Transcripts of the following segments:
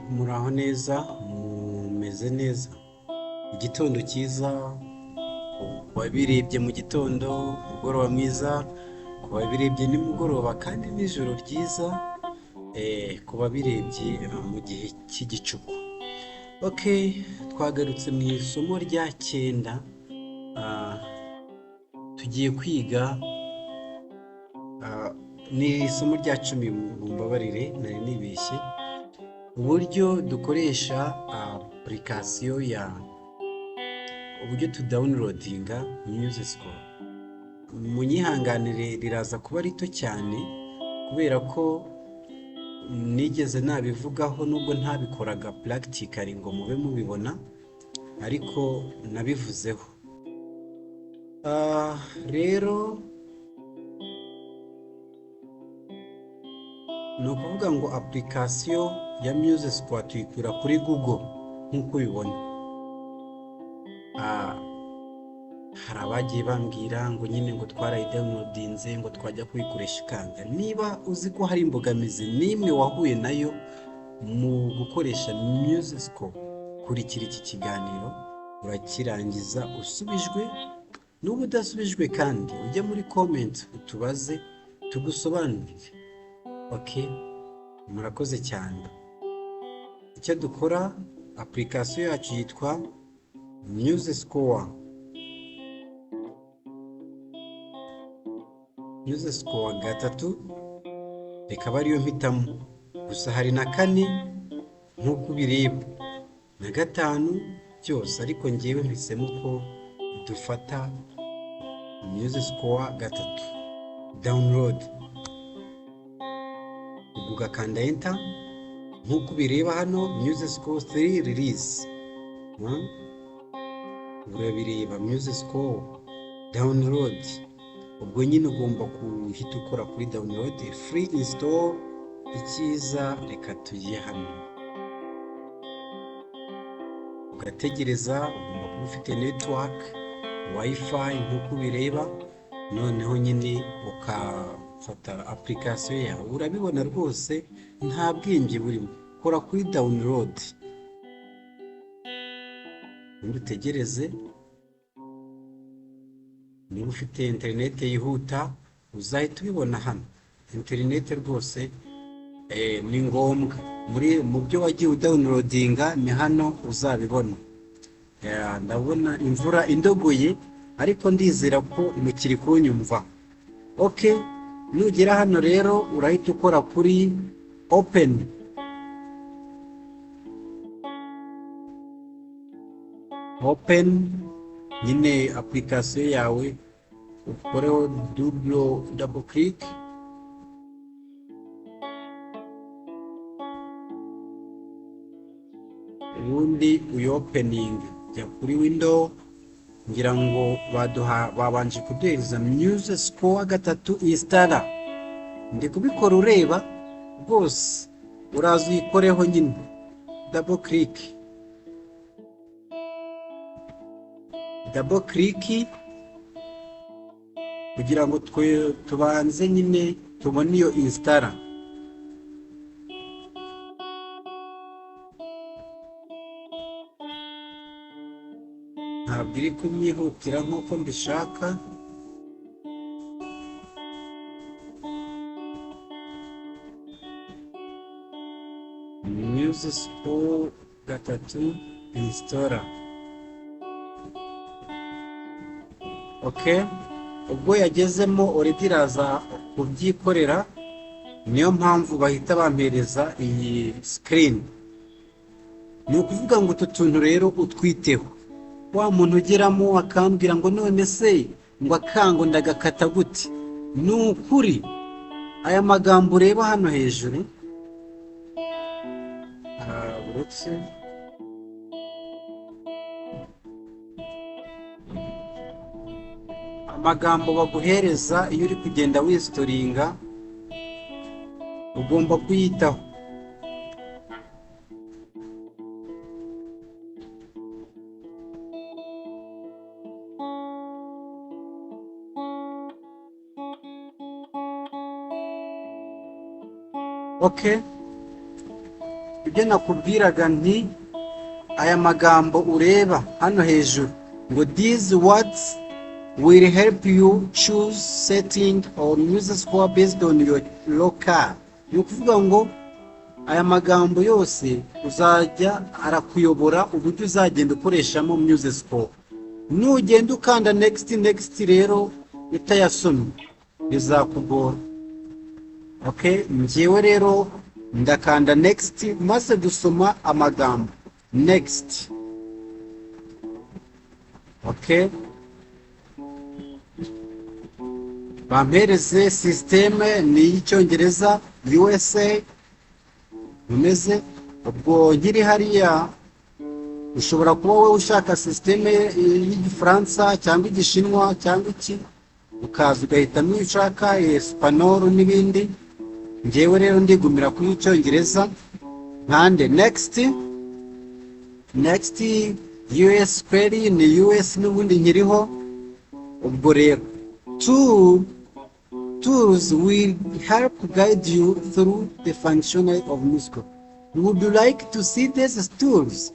Muraho neza, mumeze neza, igitondo cyiza, wabirebye mu gitondo, umugoroba mwiza, ku wabirebye nimugoroba kandi n'ijoro ryiza, ku wabirebye mu gihe cy'igicuku. Okay, twagarutse mu isomo rya 9, tugiye kwiga, ni isomo rya 10 mumbabarire nari nibeshye, uburyo dukoresha application uburyo tudawunirodinga Musescore. Munyihanganire riraza kuba rito cyane kubera ko nigeze nabivugaho nubwo ntabikoraga practically ngo mube mubibona, ariko nabivuzeho. Rero ni ukuvuga ngo application ya Musescore tuyikura kuri Google nk'uko ubibona. Hari abagiye bambwira ngo nyine ngo twarayidownloadinze ngo twajya kuyikoresha ikanga. Niba uzi ko hari imbogamizi n'imwe wahuye nayo mu gukoresha Musescore, kurikira iki kiganiro urakirangiza usubijwe, n'ubu udasubijwe kandi ujye muri comment utubaze tugusobanurire. Okay, murakoze cyane. Icyo dukora, application yacu yitwa Musescore. Musescore 3 reka bariyo mpitamo, gusa hari na 4 nk'uko ubireba na 5 byose, ariko ngewe mpisemo ko dufata Musescore 3 download. Ugakanda enter nk'uko ubireba hano, Musescore 3 release. Urabireba Musescore download, ubwo nyine ugomba kuhita ukora kuri download free install. Icyiza reka tujye hano, ugategereza, ugomba kuba ufite network wifi nk'uko ubireba, noneho nyine ukafata application yawe. Urabibona rwose nta bwenge burimo, kora kuri download, utegereze. Niba ufite internet yihuta uzahita ubibona hano. Internet rwose ni ngombwa mu byo wagiye udownloadinga, ni hano uzabibona. Ndabona imvura indogoye ariko ndizera ko mukiri kunyumva. Okay, nugera hano rero urahita ukora kuri open nyine application yawe, ukoreho double click, ubundi uyopening. Jya kuri window, ngira ngo babanje kuduhereza Musescore 3 installer. Ndi kubikora ureba rwose, uraza uyikoreho nyine double click kugira ngo tubanze nyine tubone iyo installer. Ntabwo iri kunyihutira nk'uko mbishaka. Musescore 3 installer. Okay, ubwo yagezemo already iraza kubyikorera, niyo mpamvu bahita bampereza iyi screen. ni ukuvuga ngo utu tuntu rero utwiteho. Wa muntu ugeramo akambwira ngo none se ngo akango ndagakata gute? Ni ukuri aya magambo ureba hano hejuru uretse amagambo baguhereza iyo uri kugenda wisitoringa ugomba kuyitaho. Okay, ibyo nakubwiraga nti aya magambo ureba hano hejuru ngo these words will help you choose setting or Musescore based on your local. Ni ukuvuga ngo aya magambo yose uzajya arakuyobora uburyo uzagenda ukoreshamo Musescore. Nugenda ukanda next rero utayasomye bizakugora. Okay, njyewe rero ndakanda next maze dusoma amagambo next. Okay, bampereze systeme ni y'icyongereza USA umeze. Ubwo nkiri hariya ushobora kuba wowe ushaka systeme y'igifaransa cyangwa igishinwa cyangwa iki, ukaza ugahitamo iyo ushaka Espanol n'ibindi. Njyewe rero ndigumira kuri icyongereza nkande next US query ni US n'ubundi nkiriho. Ubwo rero tools will help guide you through the functionality of Musescore. Would you like to see these tools?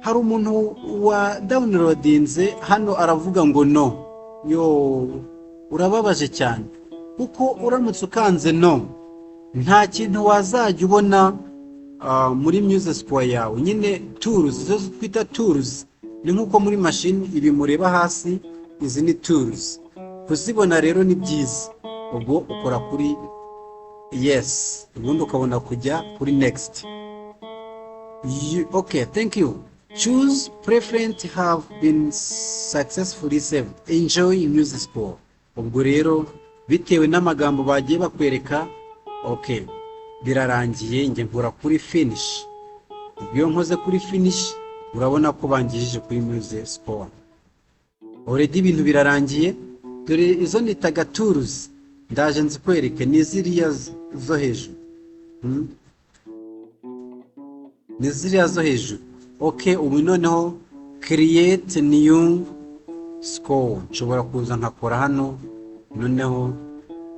Hari umuntu wa downloadinze hano aravuga ngo no. Yo, urababaje cyane kuko uramutse ukanze no nta kintu wazajya ubona muri Musescore yawe. Nyine tools zo twita tools ni nkuko muri machine ibi mureba hasi, izi ni tools. Kuzibona rero ni byiza. Ubwo ukora kuri yes, ubundi ukabona kujya kuri next. Okay, thank you. Choose preference have been successfully saved. Enjoy Musescore. Ubwo rero bitewe n'amagambo bagiye bakwereka, okay, birarangiye nge nkora kuri finish. Iyo nkoze kuri finish urabona ko bangijije kuri Musescore. Already ibintu birarangiye. Dore izo nitaga tools ndaje nzikwereke ni ziriya zo hejuru. Ni ziriya zo hejuru. Okay, ubu noneho create new score. Nshobora kuza nkakora hano noneho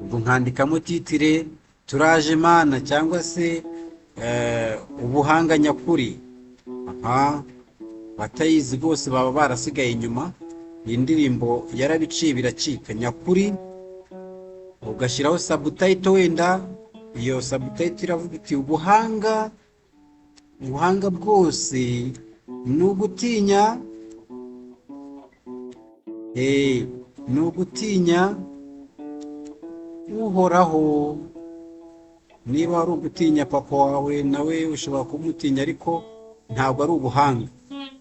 ubwo nkandikamo titire turaje mana cyangwa se ubuhanga nyakuri. Batayizi bose baba barasigaye inyuma. Iyi ndirimbo yarabiciye biracika nyakuri. Ugashyiraho subtitle wenda iyo subtitle iravuga iti ubuhanga bwose nugutinya nugutinya uhoraho. Niba ari ugutinya papa wawe nawe ushobora kumutinya, ariko ntabwo ari ubuhanga.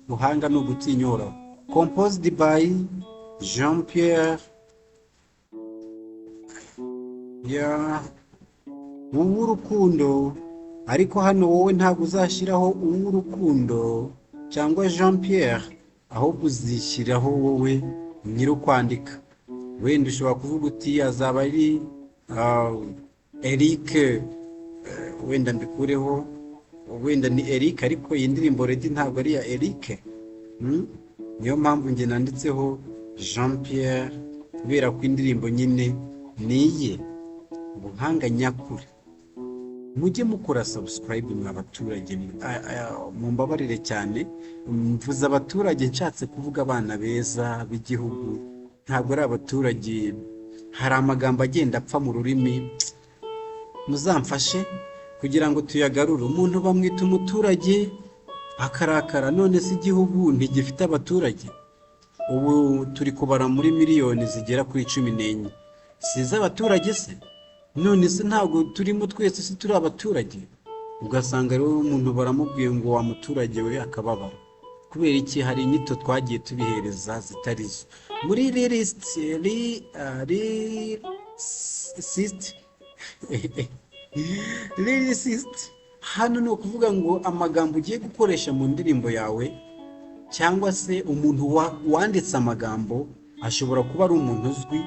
Ubuhanga ni ugutinya uhoraho. Composed by Jean-Pierre. Uw'urukundo, ariko hano wowe ntabwo uzashyiraho uw'urukundo cyangwa Jean-Pierre, ahubwo uzishyiraho wowe nyiri kwandika. Wenda ushobora kuvuga uti azaba ari Eric, wenda mbikureho wenda ni Eric, ariko iyi ndirimbo redi ntabwo ari ya Eric. Niyo mpamvu nge nanditseho Jean-Pierre kubera ko indirimbo nyine niye. Ubuhanga nyakuri. Mujye mukora subscribe mwa baturage, mumbabarire cyane. Mvuze abaturage nshatse kuvuga abana beza b'igihugu, ntabwo ari abaturage. Hari amagambo agenda apfa mu rurimi, muzamfashe kugira ngo tuyagarure. Umuntu bamwita umuturage akarakara, none se igihugu ntigifite abaturage? Ubu turi kubara muri miliyoni zigera kuri 14. Siza abaturage se? None se ntabwo turimo twese se turi abaturage? ugasanga rero umuntu baramubwiye ngo wa muturage we akababara. Kubera iki? Hari inyito twagiye tubihereza zitari zo. Muri lyricist hano ni ukuvuga ngo amagambo ugiye gukoresha mu ndirimbo yawe, cyangwa se umuntu wanditse amagambo ashobora kuba ari umuntu uzwi,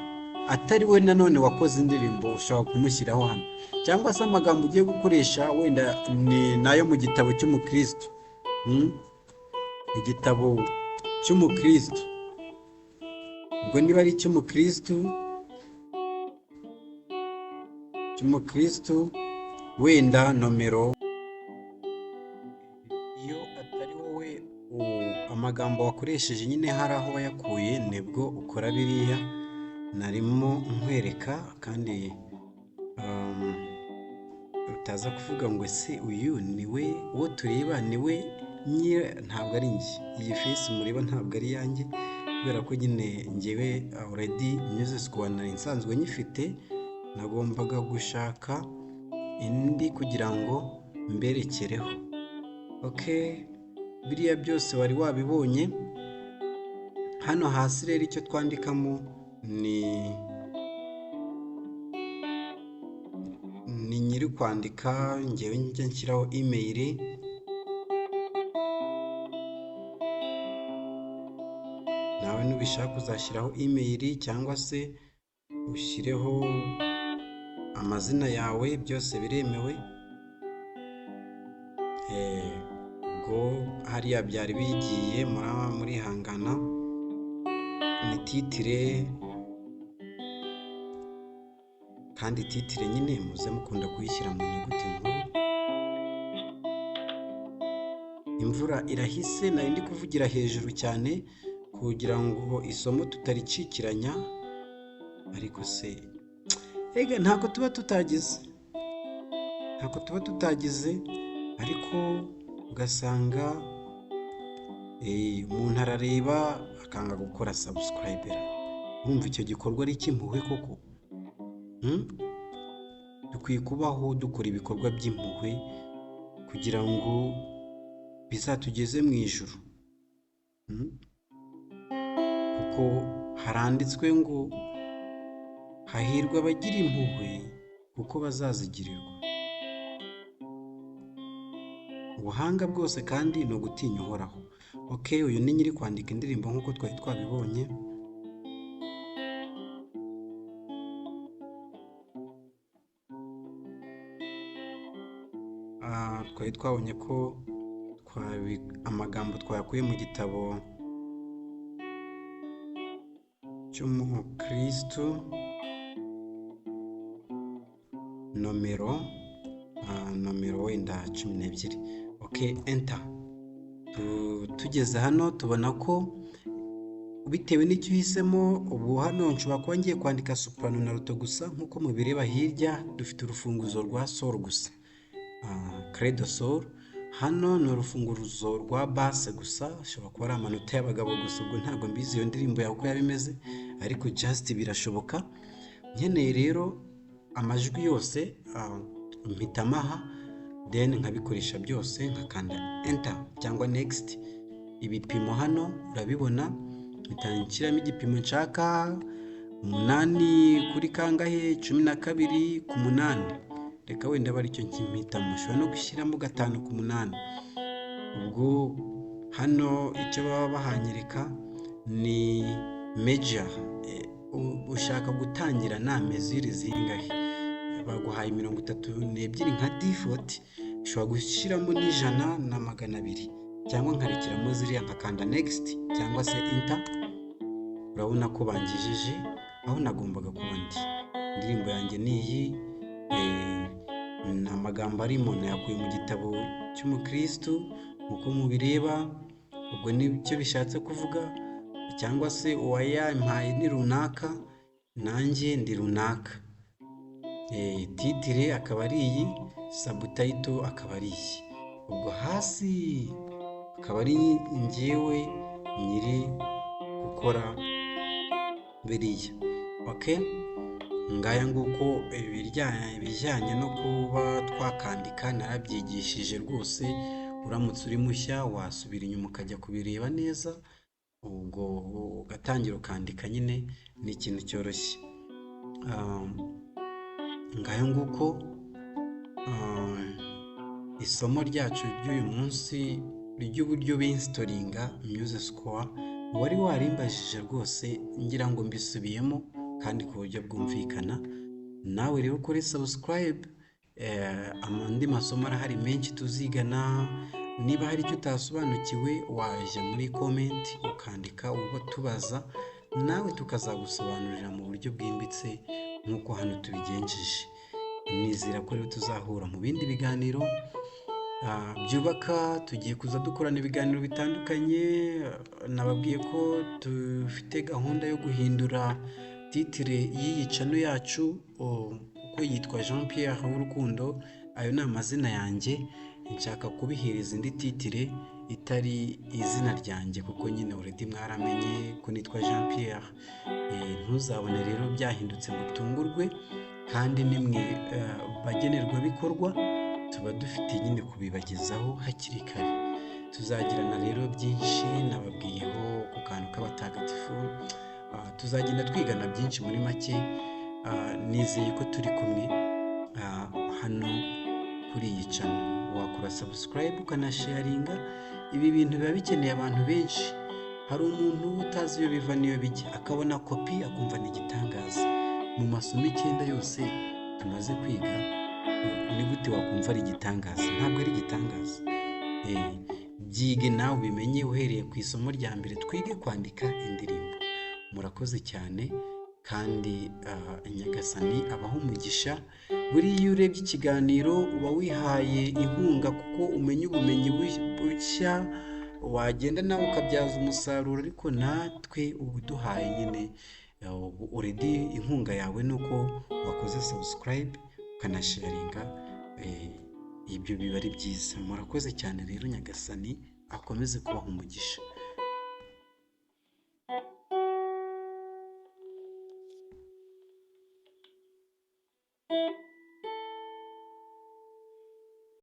atari we nanone wakoze indirimbo, ushobora kumushyiraho hano. Cyangwa se amagambo ugiye gukoresha wenda ni nayo mu gitabo cy'umukristo, igitabo cy'umukristo, ubwo niba ari cy'umukristo wenda nomero, iyo atari wowe amagambo wakoresheje nyine hari aho wayakuye, nibwo ukora biriya narimo nkwereka. Kandi utaza kuvuga ngo ese uyu niwe uwo tureba, niwe ntabwo ari njye, iyi face mureba ntabwo ari yanjye, kubera ko nyine njyewe already Musescore nari nsanzwe nyifite, nagombaga gushaka indi kugira ngo mberekereho. Biriya byose wari wabibonye. Hano hasi rero icyo twandikamo ni nyiri kwandika, njyewe njya nshyiraho email, nawe nubishaka uzashyiraho email cyangwa se ushyireho amazina yawe, byose biremewe. Ubwo hariya byari bigiye muri hangana ni titire, kandi titire nyine muze mukunda kuyishyira mu nyuguti nkuru. Imvura irahise, nari ndi kuvugira hejuru cyane kugira ngo isomo tutaricikiranya, ariko se ntabwo tuba tutagize, ariko ugasanga umuntu arareba akanga gukora subscribe. Wumva icyo gikorwa ari icy'impuhwe koko? Dukwiye kubaho dukora ibikorwa by'impuhwe kugira ngo bizatugeze mu ijuru, kuko haranditswe ngo hahirwa abagira impuhwe kuko bazazigirirwa. Ubuhanga bwose kandi ni ugutinya Uhoraho. Uyu ni nyiri kwandika indirimbo nk'uko twari twabibonye. Twari twabonye ko amagambo twayakuye mu gitabo cy'umukristo nomero wenda 12. Enter. Tugeze hano tubona ko bitewe n'icyo uhisemo, ubu hano nshobora kuba ngiye kwandika soprano na alto gusa, nk'uko mubireba hirya dufite urufunguzo rwa sol gusa, credo sol. Hano ni urufunguzo rwa basse gusa, ushobora kuba ari amanota y'abagabo gusa, ubwo ntabwo mbizi iyo ndirimbo yawe uko yaba imeze, ariko just birashoboka. Nkeneye rero amajwi yose mpitamo aha, then nkabikoresha byose, nkakanda enter cyangwa next. Ibipimo hano urabibona, nshyiramo igipimo nshaka, 8 kuri kangahe, 12 ku 8. Reka wenda bari cyo nkimpitamo, ushobora no gushyiramo 5 ku 8. Ubwo hano icyo baba bahanyereka ni major, ushaka gutangira na mesure zingahe. Baguhaye 32 nka default, ushobora gushyiramo n'ijana na 200, cyangwa nkarekiramo ziriya nkakanda next cyangwa se enter. Urabona ko bangejeje aho nagombaga kuba ndi. Indirimbo yanjye ni iyi, amagambo arimo nayakuye mu gitabo cy'umukristo uko mubireba. Ubwo nicyo bishatse kuvuga, cyangwa se uwayampaye ni runaka, nanjye ndi runaka. Titire akaba ari iyi, subtitle akaba ari iyi, ubwo hasi akaba ari njyewe nyiri gukora biriya. ngaya nguko ibijyanye no kuba twakandika narabyigishije rwose. Uramutse uri mushya wasubira inyuma ukajya kubireba neza, ubwo ugatangira ukandika. Nyine ni ikintu cyoroshye. Ngayo nguko isomo ryacu ry'uyu munsi ry'uburyo binstoringa Musescore wari warimbajije rwose, ngira ngo mbisubiyemo kandi ku buryo bwumvikana. Nawe rero kuri subscribe, andi masomo arahari menshi tuzigana. Niba hari icyo utasobanukiwe wajya muri comment ukandika uba tubaza, nawe tukazagusobanurira mu buryo bwimbitse nk'uko hano tubigenjeje. Nizera ko rero tuzahura mu bindi biganiro byubaka. Tugiye kuza dukorana ibiganiro bitandukanye. Nababwiye ko dufite gahunda yo guhindura titire y'iyi channel yacu, uko yitwa Jean Pierre w'urukundo. Ayo ni amazina yanjye, nshaka kubihereza indi titire itari izina ryanjye, kuko nyine already mwaramenye ko nitwa Jean Pierre. Ntuzabone rero byahindutse mutungurwe, kandi nimwe bagenerwabikorwa tuba dufite nyine kubibagezaho hakiri kare. Tuzagirana rero byinshi, nababwiyeho ku kantu k'abatagatifu. Tuzagenda twigana byinshi. Muri make nizeye ko turi kumwe hano kuri iyi channel. Wakora subscribe ukanasharinga. Ibi bintu biba bikeneye abantu benshi. Hari umuntu utazi iyo biva niyo bijya, akabona kopi akumva ni igitangaza. Mu masomo 9 yose tumaze kwiga, ni gute wakumva ari igitangaza? Ntabwo ari igitangaza. Byige nawe ubimenye uhereye ku isomo rya mbere, twige kwandika indirimbo. Murakoze cyane, kandi Nyagasani abaho umugisha. Buriya iyo urebye ikiganiro uba wihaye inkunga, kuko umenya ubumenyi bushya wagenda nawe ukabyaza umusaruro. Ariko natwe ubu duhaye nyine already inkunga yawe nuko wakoze subscribe ukanasharinga. Ibyo biba ari byiza. Murakoze cyane rero, Nyagasani akomeze kubaha umugisha.